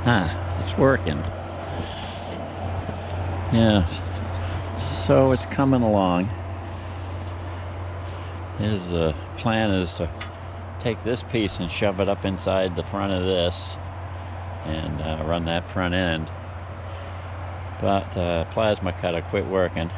It's working. Yeah, so it's coming along. The plan is to take this piece and shove it up inside the front of this and run that front end. But the plasma cutter quit working,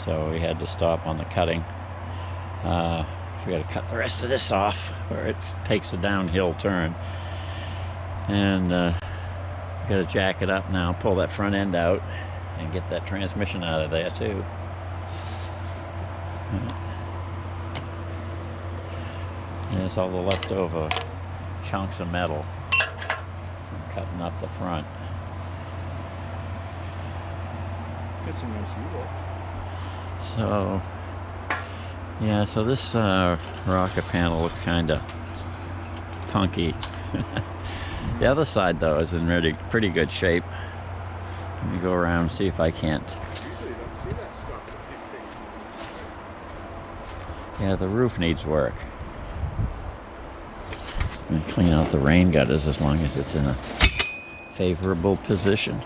so we had to stop on the cutting. We got to cut the rest of this off where it takes a downhill turn. And we got to jack it up now, pull that front end out, and get that transmission out of there too. There's all the leftover chunks of metal from cutting up the front. Get some nice U-bolts. So, yeah, so this rocker panel looks kind of punky. The other side, though, is in really pretty good shape. Let me go around and see if I can't. Usually you don't see that stuff. Yeah, the roof needs work. And clean out the rain gutters as long as it's in a favorable position.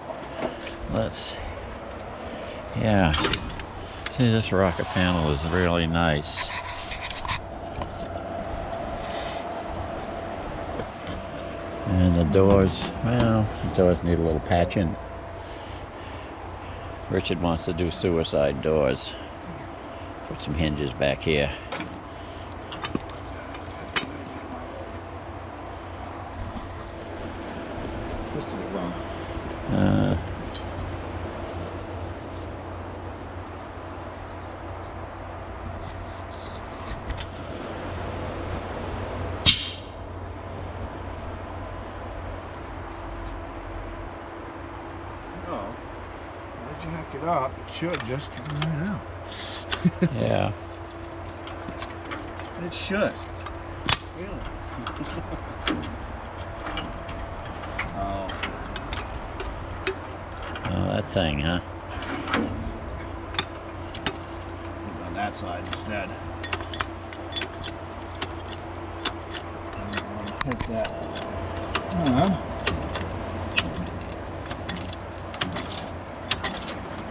Let's see. Yeah. See, this rocker panel is really nice. And the doors, well, the doors need a little patching. Richard wants to do suicide doors. Put some hinges back here. Twisted it wrong. Jack it up, it should just come right out. Yeah. It should. Really? Oh. Oh, that thing, huh? On that side instead. Hit that.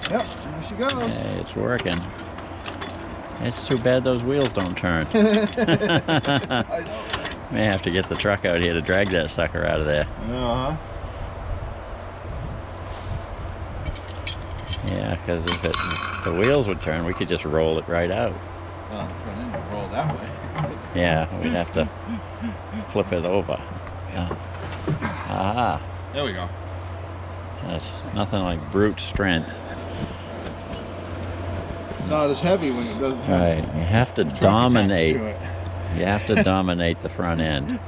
Yep, there she goes. Hey, it's working. It's too bad those wheels don't turn. I know. May have to get the truck out here to drag that sucker out of there. Uh-huh. Yeah, because if the wheels would turn, we could just roll it right out. Well, the front end would roll that way. Yeah, we'd have to flip it over. Aha. There we go. That's nothing like brute strength. It's not as heavy when it doesn't have Right, you have to truck dominate. attached to it. You have to dominate the front end.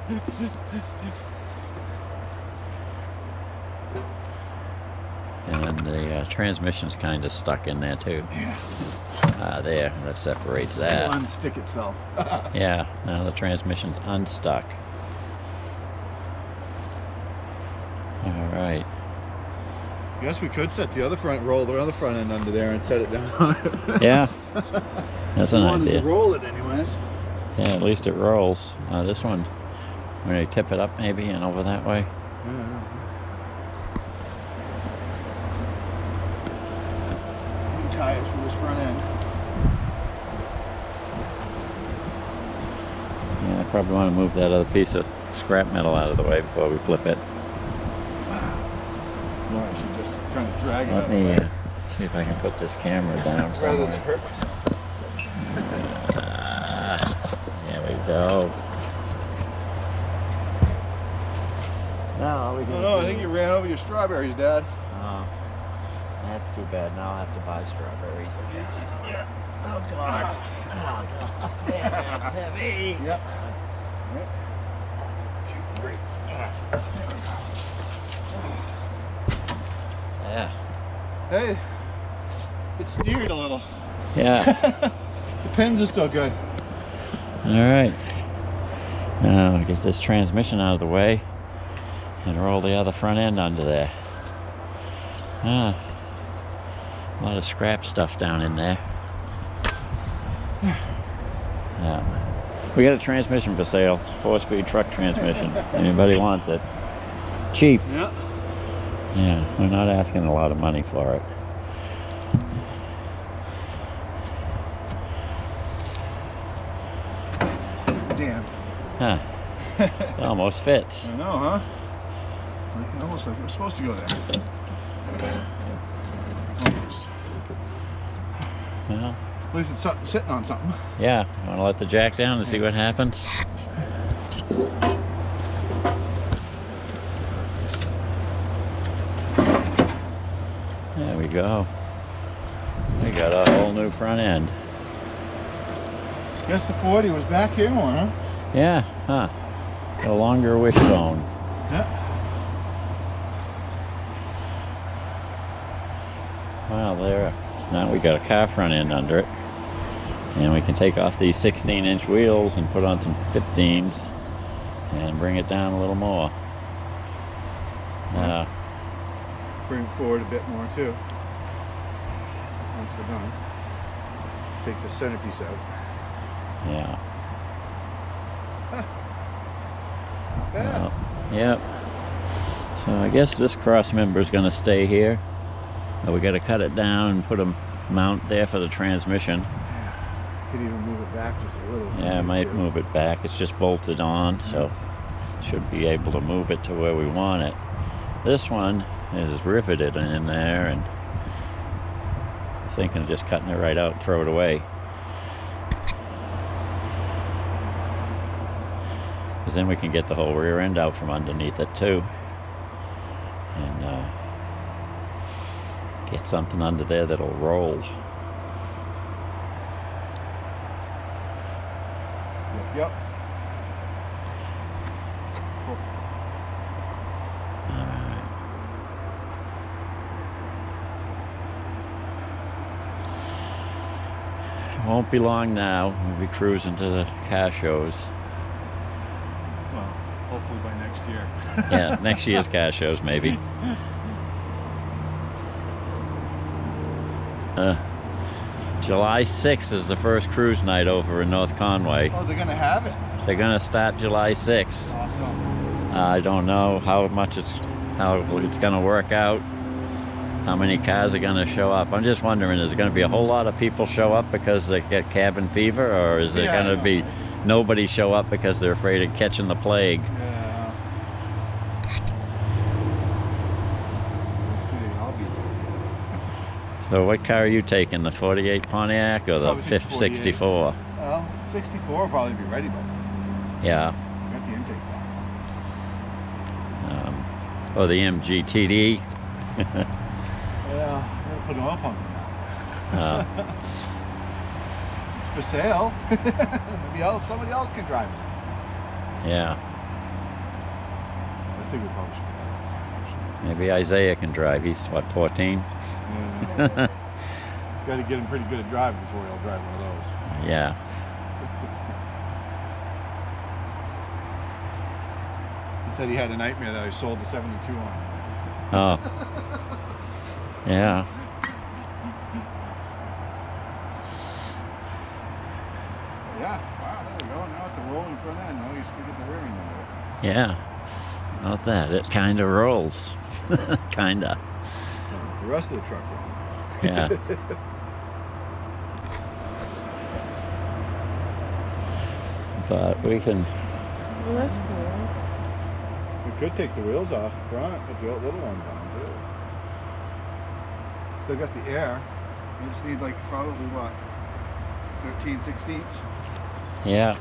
And the transmission's kind of stuck in there too. Yeah. There, that separates It'll that. unstick itself. Yeah, now the transmission's unstuck. All right. Guess we could set the other front, roll the other front end under there and set it down. Yeah, that's an wanted idea. to roll it anyways. Yeah, at least it rolls. This one, when they tip it up maybe and over that way. Yeah. New tires for this front end. Yeah, I probably want to move that other piece of scrap metal out of the way before we flip it. Or I should just kind of drag it Let out me the way. see if I can put this camera down Rather somewhere. than hurt myself. There we go. Now we can. Oh, no, I think you ran over your strawberries, Dad. Oh, that's too bad. Now I have to buy strawberries again. Yeah. Oh God. Oh God. That's heavy. Yep. 2, 3. Yeah. Hey, it steered a little. Yeah. The pins are still good. All right. Now get this transmission out of the way and roll the other front end under there. A lot of scrap stuff down in there. Yeah. We got a transmission for sale. 4-speed truck transmission. Anybody wants it? cheap. Yeah. Yeah, we're not asking a lot of money for it. Damn. Huh. It almost fits. I know, huh? Almost like we're supposed to go there. Almost. Well, At least it's sitting on something. yeah. Want to let the jack down and see what happens? There we go. We got a whole new front end. Guess the 40 was back here more, huh? Yeah, huh. A longer wishbone. Yeah. Wow, there. Now we got a car front end under it. And we can take off these 16-inch wheels and put on some 15s and bring it down a little more. Bring it forward a bit more too. Once we're done. Take the centerpiece out. Yeah. Yeah. Well, yep. So I guess this cross member is going to stay here. We got to cut it down and put a mount there for the transmission. Could even move it back just a little. Yeah, I might move it back. It's just bolted on, so should be able to move it to where we want it. This one is riveted in there, and I'm thinking of just cutting it right out and throw it away. Because then we can get the whole rear end out from underneath it too. And get something under there that'll roll. Yep. Cool. Alright. Won't be long now. We'll be cruising to the car shows. Well, hopefully by next year. Yeah, next year's car shows maybe. July 6th is the first cruise night over in North Conway. Oh, they're gonna have it. They're gonna start July 6th. Awesome. I don't know how it's gonna work out. How many cars are gonna show up? I'm just wondering, is there gonna be a whole lot of people show up because they get cabin fever, or is there gonna be nobody show up because they're afraid of catching the plague? Yeah. We'll see. I'll be there. So what car are you taking? The 48 Pontiac or the Probably take the 48. 64? Well, 64 will probably be ready by then. Yeah. Got the intake back. Or the MGTD. Yeah, I'm gonna put an oil pump in now. It's for sale. Maybe somebody else can drive it. Yeah. I think we probably should put that on, actually. Maybe Isaiah can drive. He's what, 14? Yeah. Got to get him pretty good at driving before he'll drive one of those. Yeah. He said he had a nightmare that I sold the 72 on. Oh. Yeah. Yeah, wow, there we go. Now it's a rolling front end. Now you still get the rear end under it. Yeah. Not that. It kind of rolls. Kinda. The rest of the truck rolls. Yeah. But we can. Well, that's cool. We could take the wheels off the front, put the little ones on too. Still got the air. You just need like probably what? 13/16. Yeah.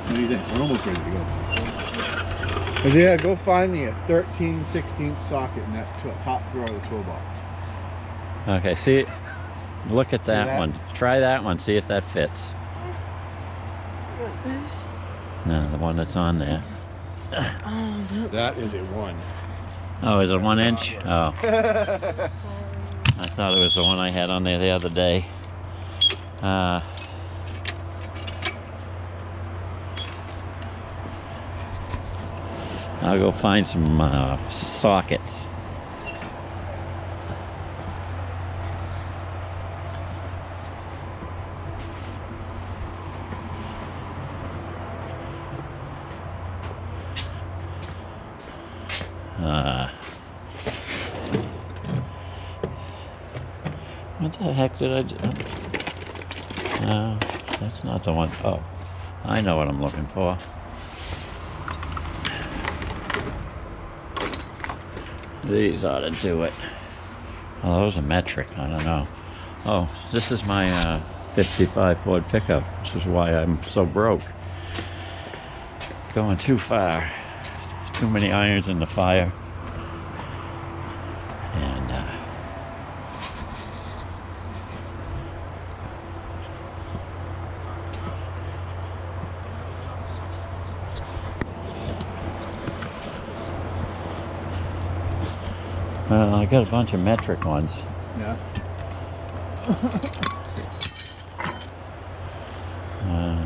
What do you think? We're almost ready to go. Yeah, go find me a 13/16 socket in that top drawer of the toolbox. Okay. See. Look at that that? one. Try that one. See if that fits. This. No, the one that's on there. Oh, That is a 1. Oh, is it 1 inch? Oh, sorry. I thought it was the one I had on there the other day. I'll go find some sockets. What the heck did I do? No, that's not the one. Oh, I know what I'm looking for. These ought to do it. Oh, those are metric. I don't know. Oh, this is my 55 Ford pickup, which is why I'm so broke. Going too far. Too many irons in the fire. And well, I got a bunch of metric ones. Yeah. Uh,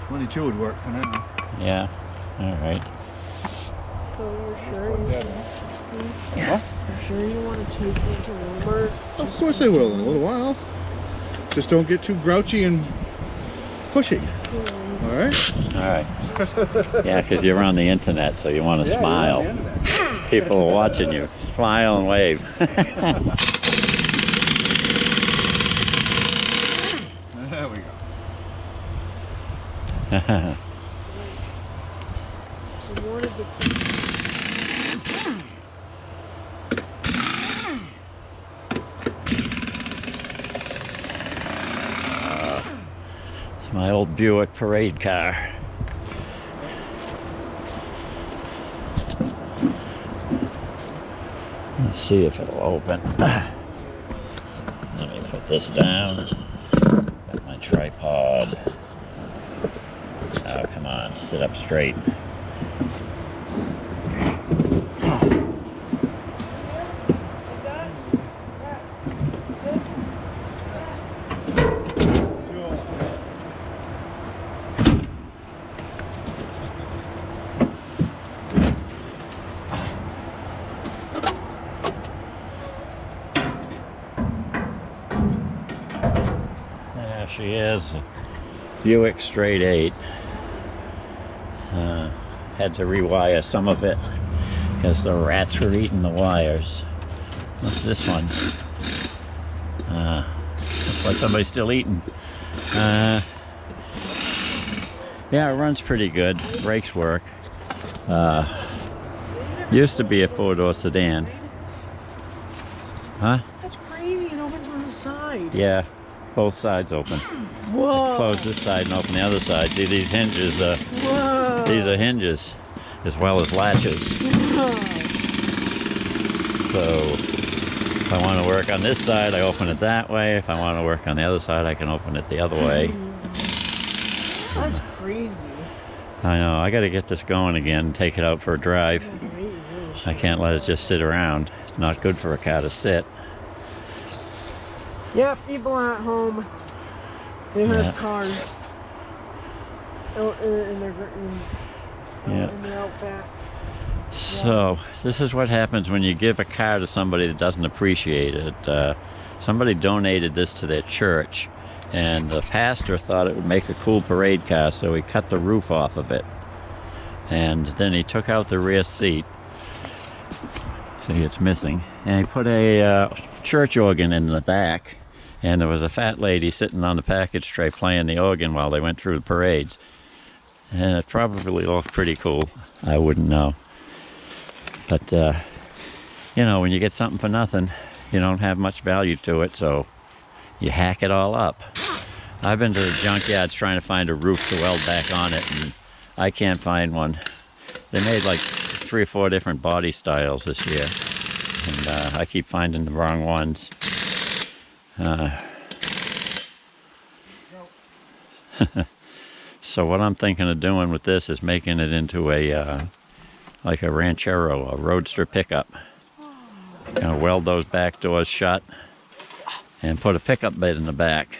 22 would work for now. yeah, all right. So you're sure you Yeah. you're sure you want to take me to Walmart? Of course I will in a little while. Just don't get too grouchy and pushy. All right? All right. Yeah, because you're on the internet, so you want to Yeah, smile. you're on the internet. People are watching you. Smile and wave. There we go. You wanted the It's my old Buick parade car. Let's see if it'll open. Let me put this down. Got my tripod. Oh, come on, sit up straight. There she is. Buick straight 8. Had to rewire some of it because the rats were eating the wires. What's this one? Looks like somebody's still eating. Yeah, it runs pretty good. Brakes work. Used to be a 4-door sedan. Huh? That's crazy. It opens on the side. Yeah, both sides open. Whoa. Close this side and open the other side. See, these hinges, Whoa. these are hinges as well as latches. Whoa. So if I want to work on this side, I open it that way. If I want to work on the other side, I can open it the other way. That's crazy. I know, I got to get this going again and take it out for a drive. I can't let it just sit around. It's not good for a car to sit. Yeah, people are at home. Who has Yeah. cars? Out in their Yeah. in the outback. So this is what happens when you give a car to somebody that doesn't appreciate it. Somebody donated this to their church, and the pastor thought it would make a cool parade car, so he cut the roof off of it. And then he took out the rear seat. See, it's missing. And he put a church organ in the back. And there was a fat lady sitting on the package tray playing the organ while they went through the parades. And it probably looked pretty cool. I wouldn't know. But, you know, when you get something for nothing, you don't have much value to it, so you hack it all up. I've been to the junkyards trying to find a roof to weld back on it, and I can't find one. They made like 3 or 4 different body styles this year, and I keep finding the wrong ones. So what I'm thinking of doing with this is making it into a like a Ranchero, a roadster pickup. Gonna weld those back doors shut and put a pickup bed in the back,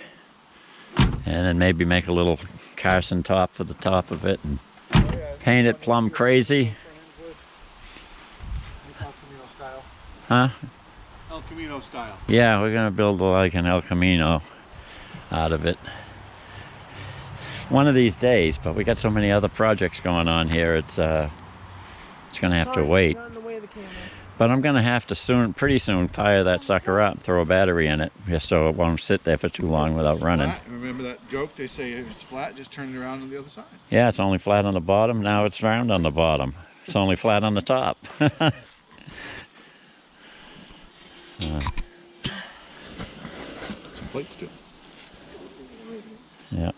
and then maybe make a little Carson top for the top of it and paint it plumb crazy. Huh? El Camino style. Yeah, we're gonna build like an El Camino out of it. one of these days, but we got so many other projects going on here, it's gonna have to Sorry, wait. got in the way of the camera. But I'm gonna have to pretty soon fire that sucker up and throw a battery in it, just so it won't sit there for too long without running. Flat. Remember that joke? They say if it's flat, just turn it around on the other side. Yeah, it's only flat on the bottom. Now it's round on the bottom. It's only flat on the top. Some plates too. Yeah.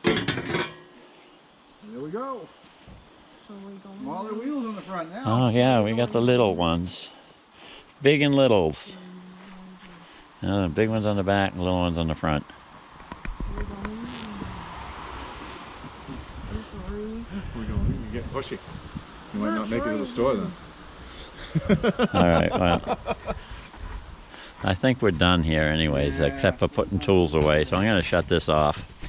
There we go. So we go. Smaller wheels on the front now. Oh yeah, we got the little ones. Big and littles. The big ones on the back and little ones on the front. I'm sorry. We're going. You're getting pushy. You might not make it to the store then. All right, well, I think we're done here anyways, Yeah. except for putting tools away. So I'm going to shut this off.